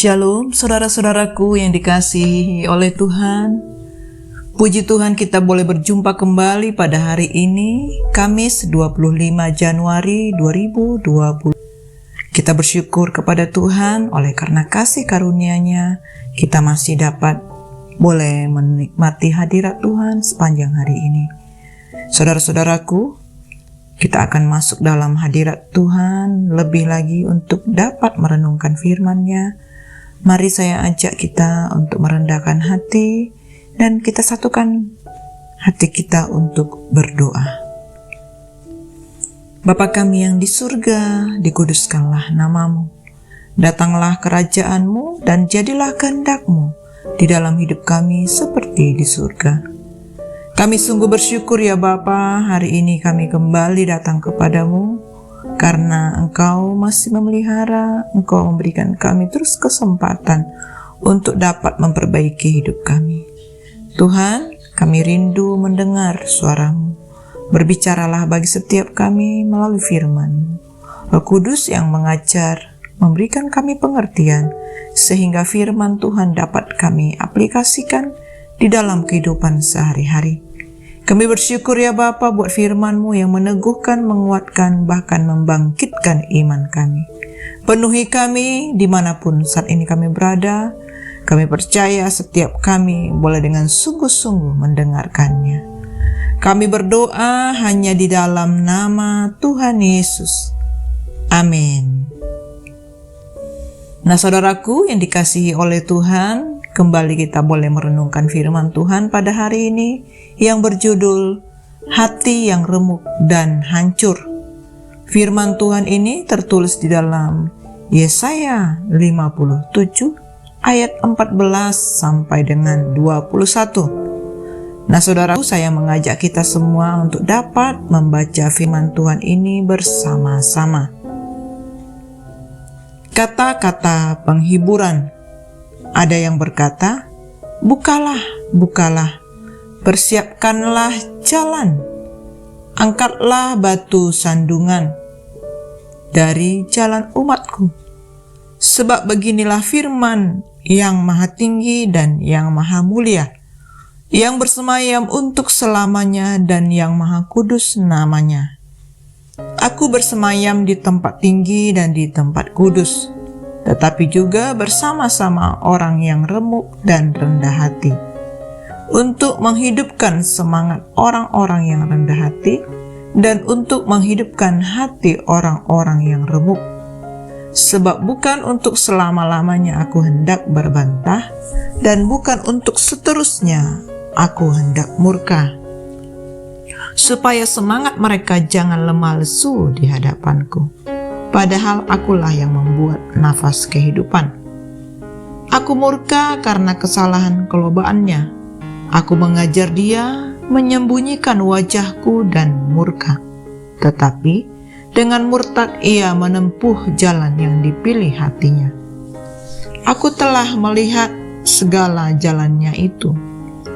Shalom saudara-saudaraku yang dikasihi oleh Tuhan. Puji Tuhan kita boleh berjumpa kembali pada hari ini, Kamis 25 Januari 2020. Kita bersyukur kepada Tuhan oleh karena kasih karunia-Nya kita masih dapat boleh menikmati hadirat Tuhan sepanjang hari ini. Saudara-saudaraku, kita akan masuk dalam hadirat Tuhan lebih lagi untuk dapat merenungkan firman-Nya. Mari saya ajak kita untuk merendahkan hati dan kita satukan hati kita untuk berdoa. Bapa kami yang di surga, dikuduskanlah nama-Mu. Datanglah kerajaan-Mu dan jadilah kehendak-Mu di dalam hidup kami seperti di surga. Kami sungguh bersyukur ya Bapa, hari ini kami kembali datang kepadamu karena Engkau masih memelihara, Engkau memberikan kami terus kesempatan untuk dapat memperbaiki hidup kami. Tuhan, kami rindu mendengar suara-Mu. Berbicaralah bagi setiap kami melalui firman-Mu. Roh Kudus yang mengajar, memberikan kami pengertian, sehingga firman Tuhan dapat kami aplikasikan di dalam kehidupan sehari-hari. Kami bersyukur ya Bapa buat firman-Mu yang meneguhkan, menguatkan, bahkan membangkitkan iman kami. Penuhi kami dimanapun saat ini kami berada. Kami percaya setiap kami boleh dengan sungguh-sungguh mendengarkannya. Kami berdoa hanya di dalam nama Tuhan Yesus. Amin. Nah saudaraku yang dikasihi oleh Tuhan, kembali kita boleh merenungkan firman Tuhan pada hari ini yang berjudul Hati yang Remuk dan Hancur. Firman Tuhan ini tertulis di dalam Yesaya 57 ayat 14 sampai dengan 21. Nah saudaraku, saya mengajak kita semua untuk dapat membaca firman Tuhan ini bersama-sama. Kata-kata penghiburan. Ada yang berkata, "Bukalah, bukalah, persiapkanlah jalan, angkatlah batu sandungan dari jalan umatku. Sebab beginilah firman yang maha tinggi dan yang maha mulia, yang bersemayam untuk selamanya dan yang maha kudus namanya. Aku bersemayam di tempat tinggi dan di tempat kudus, tetapi juga bersama-sama orang yang remuk dan rendah hati, untuk menghidupkan semangat orang-orang yang rendah hati dan untuk menghidupkan hati orang-orang yang remuk. Sebab bukan untuk selama-lamanya aku hendak berbantah, dan bukan untuk seterusnya aku hendak murka, supaya semangat mereka jangan lemah lesu di hadapanku. Padahal akulah yang membuat nafas kehidupan. Aku murka karena kesalahan kelobaannya. Aku mengajar dia menyembunyikan wajahku dan murka. Tetapi dengan murtad ia menempuh jalan yang dipilih hatinya. Aku telah melihat segala jalannya itu,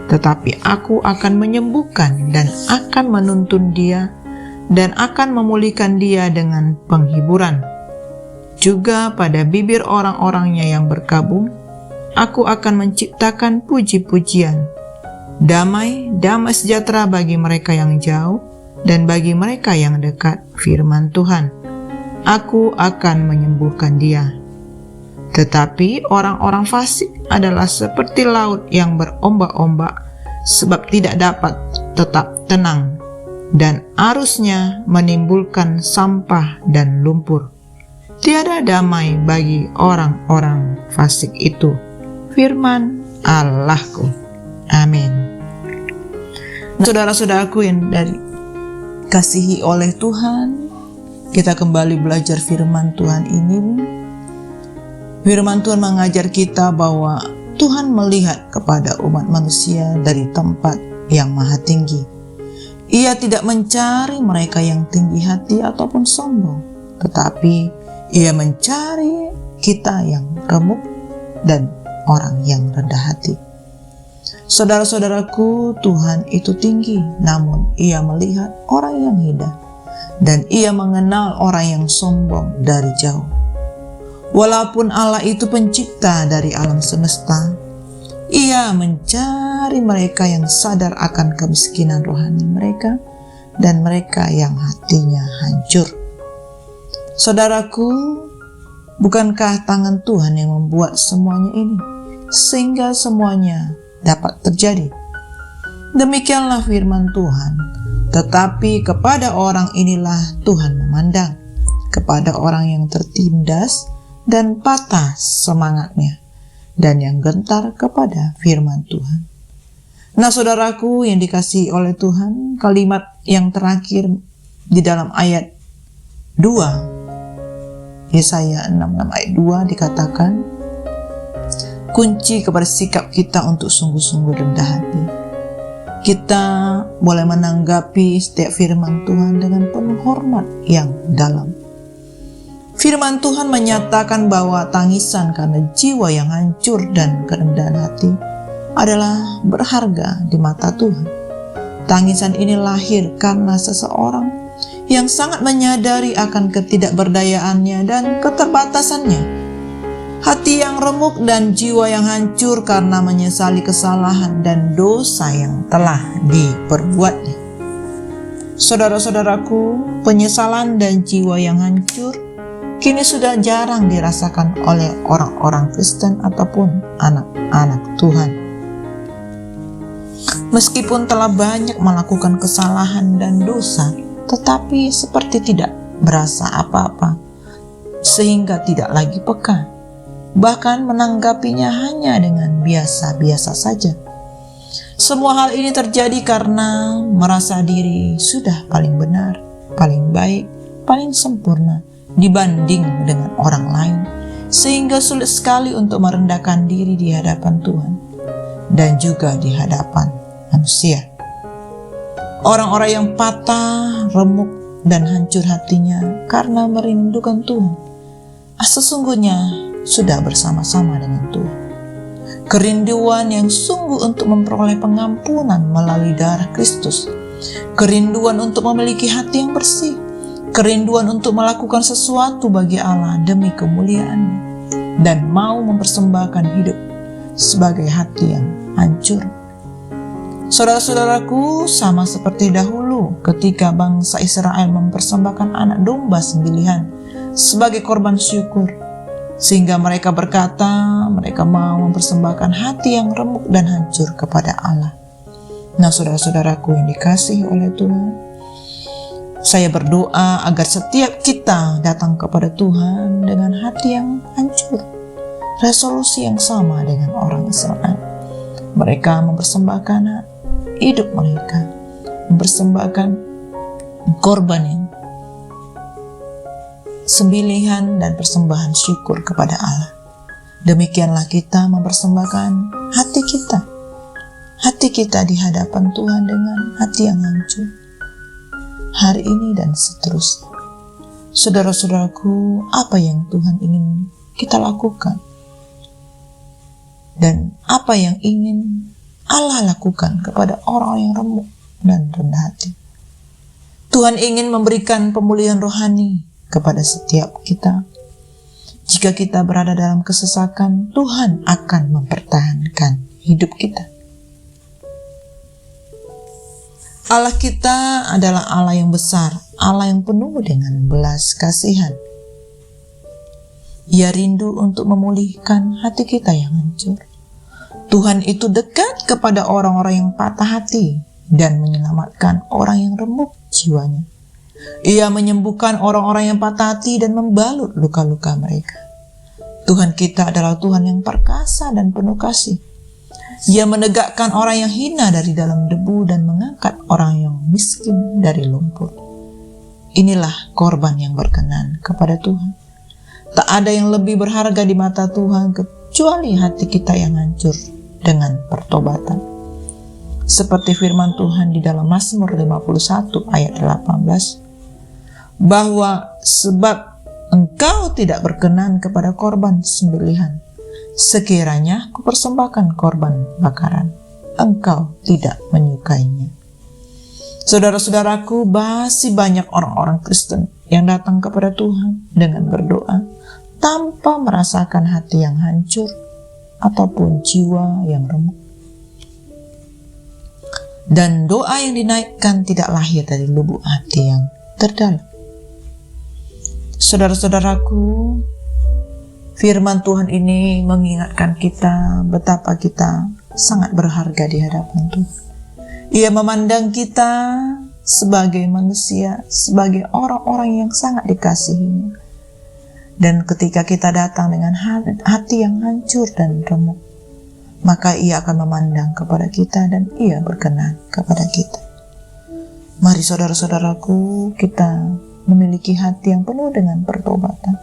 tetapi aku akan menyembuhkan dan akan menuntun dia dan akan memulihkan dia dengan penghiburan. Juga pada bibir orang-orangnya yang berkabung, aku akan menciptakan puji-pujian. Damai, damai sejahtera bagi mereka yang jauh dan bagi mereka yang dekat, firman Tuhan. Aku akan menyembuhkan dia. Tetapi orang-orang fasik adalah seperti laut yang berombak-ombak, sebab tidak dapat tetap tenang, dan arusnya menimbulkan sampah dan lumpur. Tiada damai bagi orang-orang fasik itu, firman Allahku. Amin. Nah, saudara-saudaraku yang dikasihi oleh Tuhan, kita kembali belajar firman Tuhan ini. Firman Tuhan mengajar kita bahwa Tuhan melihat kepada umat manusia dari tempat yang maha tinggi. Ia tidak mencari mereka yang tinggi hati ataupun sombong, tetapi ia mencari kita yang remuk dan orang yang rendah hati. Saudara-saudaraku, Tuhan itu tinggi, namun ia melihat orang yang hina, dan ia mengenal orang yang sombong dari jauh. Walaupun Allah itu pencipta dari alam semesta, Ia mencari mereka yang sadar akan kemiskinan rohani mereka dan mereka yang hatinya hancur. Saudaraku, bukankah tangan Tuhan yang membuat semuanya ini, sehingga semuanya dapat terjadi? Demikianlah firman Tuhan. Tetapi kepada orang inilah Tuhan memandang, kepada orang yang tertindas dan patah semangatnya, dan yang gentar kepada firman Tuhan. Nah, saudaraku yang dikasihi oleh Tuhan, kalimat yang terakhir di dalam ayat 2, Yesaya 66 ayat 2 dikatakan, kunci kepada sikap kita untuk sungguh-sungguh rendah hati. Kita boleh menanggapi setiap firman Tuhan dengan penuh hormat yang dalam. Firman Tuhan menyatakan bahwa tangisan karena jiwa yang hancur dan kerendahan hati adalah berharga di mata Tuhan. Tangisan ini lahir karena seseorang yang sangat menyadari akan ketidakberdayaannya dan keterbatasannya. Hati yang remuk dan jiwa yang hancur karena menyesali kesalahan dan dosa yang telah diperbuatnya. Saudara-saudaraku, penyesalan dan jiwa yang hancur kini sudah jarang dirasakan oleh orang-orang Kristen ataupun anak-anak Tuhan. Meskipun telah banyak melakukan kesalahan dan dosa, tetapi seperti tidak berasa apa-apa, sehingga tidak lagi peka, bahkan menanggapinya hanya dengan biasa-biasa saja. Semua hal ini terjadi karena merasa diri sudah paling benar, paling baik, paling sempurna dibanding dengan orang lain, sehingga sulit sekali untuk merendahkan diri di hadapan Tuhan dan juga di hadapan manusia. Orang-orang yang patah, remuk, dan hancur hatinya karena merindukan Tuhan, sesungguhnya sudah bersama-sama dengan Tuhan. Kerinduan yang sungguh untuk memperoleh pengampunan melalui darah Kristus, kerinduan untuk memiliki hati yang bersih, kerinduan untuk melakukan sesuatu bagi Allah demi kemuliaan-Nya, dan mau mempersembahkan hidup sebagai hati yang hancur. Saudara-saudaraku, sama seperti dahulu ketika bangsa Israel mempersembahkan anak domba sembelihan sebagai korban syukur, sehingga mereka berkata mereka mau mempersembahkan hati yang remuk dan hancur kepada Allah. Nah, saudara-saudaraku yang dikasihi oleh Tuhan, saya berdoa agar setiap kita datang kepada Tuhan dengan hati yang hancur, resolusi yang sama dengan orang Israel. Mereka mempersembahkan hidup mereka, mempersembahkan korban yang sembelihan dan persembahan syukur kepada Allah. Demikianlah kita mempersembahkan hati kita di hadapan Tuhan dengan hati yang hancur, hari ini dan seterusnya. Saudara-saudaraku, apa yang Tuhan ingin kita lakukan dan apa yang ingin Allah lakukan kepada orang yang remuk dan rendah hati? Tuhan ingin memberikan pemulihan rohani kepada setiap kita. Jika kita berada dalam kesesakan, Tuhan akan mempertahankan hidup kita. Allah kita adalah Allah yang besar, Allah yang penuh dengan belas kasihan. Ia rindu untuk memulihkan hati kita yang hancur. Tuhan itu dekat kepada orang-orang yang patah hati dan menyelamatkan orang yang remuk jiwanya. Ia menyembuhkan orang-orang yang patah hati dan membalut luka-luka mereka. Tuhan kita adalah Tuhan yang perkasa dan penuh kasih. Ia menegakkan orang yang hina dari dalam debu dan mengangkat orang yang miskin dari lumpur. Inilah korban yang berkenan kepada Tuhan. Tak ada yang lebih berharga di mata Tuhan kecuali hati kita yang hancur dengan pertobatan. Seperti firman Tuhan di dalam Mazmur 51 ayat 18, bahwa sebab Engkau tidak berkenan kepada korban sembelihan, sekiranya kupersembahkan korban bakaran, Engkau tidak menyukainya. Saudara-saudaraku, masih banyak orang-orang Kristen yang datang kepada Tuhan dengan berdoa, tanpa merasakan hati yang hancur ataupun jiwa yang remuk. Dan doa yang dinaikkan tidak lahir dari lubuk hati yang terdalam. Saudara-saudaraku, firman Tuhan ini mengingatkan kita betapa kita sangat berharga di hadapan Tuhan. Ia memandang kita sebagai manusia, sebagai orang-orang yang sangat dikasihinya. Dan ketika kita datang dengan hati yang hancur dan remuk, maka ia akan memandang kepada kita dan ia berkenan kepada kita. Mari saudara-saudaraku, kita memiliki hati yang penuh dengan pertobatan.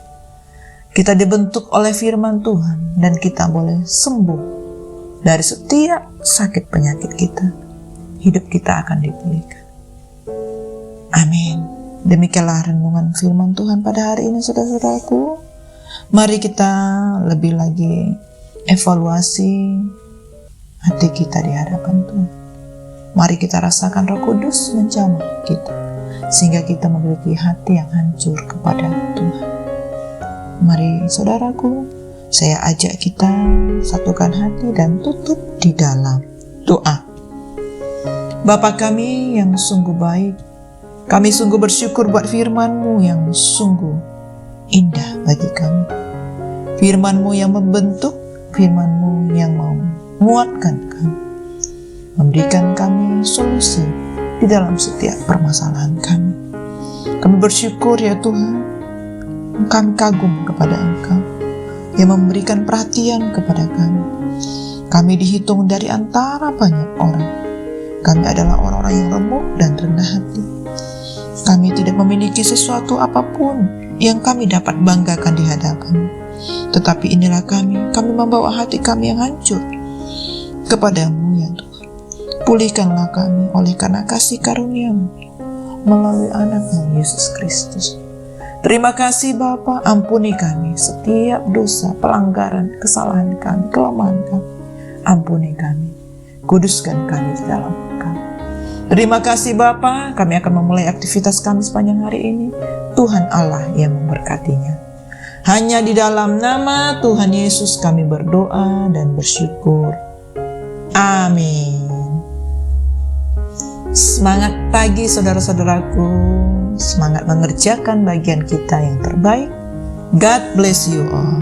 Kita dibentuk oleh firman Tuhan dan kita boleh sembuh dari setiap sakit penyakit kita. Hidup kita akan dipulihkan. Amin. Demikianlah renungan firman Tuhan pada hari ini, saudara-saudaraku. Mari kita lebih lagi evaluasi hati kita di hadapan Tuhan. Mari kita rasakan Roh Kudus menjamah kita, sehingga kita memiliki hati yang hancur kepada Tuhan. Mari saudaraku, saya ajak kita satukan hati dan tutup di dalam doa. Bapa kami yang sungguh baik, kami sungguh bersyukur buat firman-Mu yang sungguh indah bagi kami. Firman-Mu yang membentuk, firman-Mu yang menguatkan kami, memberikan kami solusi di dalam setiap permasalahan kami. Kami bersyukur ya Tuhan, kami kagum kepada Engkau yang memberikan perhatian kepada kami. Kami dihitung dari antara banyak orang. Kami adalah orang-orang yang remuk dan rendah hati. Kami tidak memiliki sesuatu apapun yang kami dapat banggakan di hadapan-Mu. Tetapi inilah kami membawa hati kami yang hancur kepadamu ya Tuhan. Pulihkanlah kami oleh karena kasih karunia-Mu melalui anak-Mu Yesus Kristus. Terima kasih Bapa, ampuni kami setiap dosa, pelanggaran, kesalahan kami, kelemahan kami. Ampuni kami, kuduskan kami di dalam Engkau. Terima kasih Bapa, kami akan memulai aktivitas kami sepanjang hari ini. Tuhan Allah yang memberkatinya. Hanya di dalam nama Tuhan Yesus kami berdoa dan bersyukur. Amin. Semangat pagi saudara-saudaraku. Semangat mengerjakan bagian kita yang terbaik. God bless you all.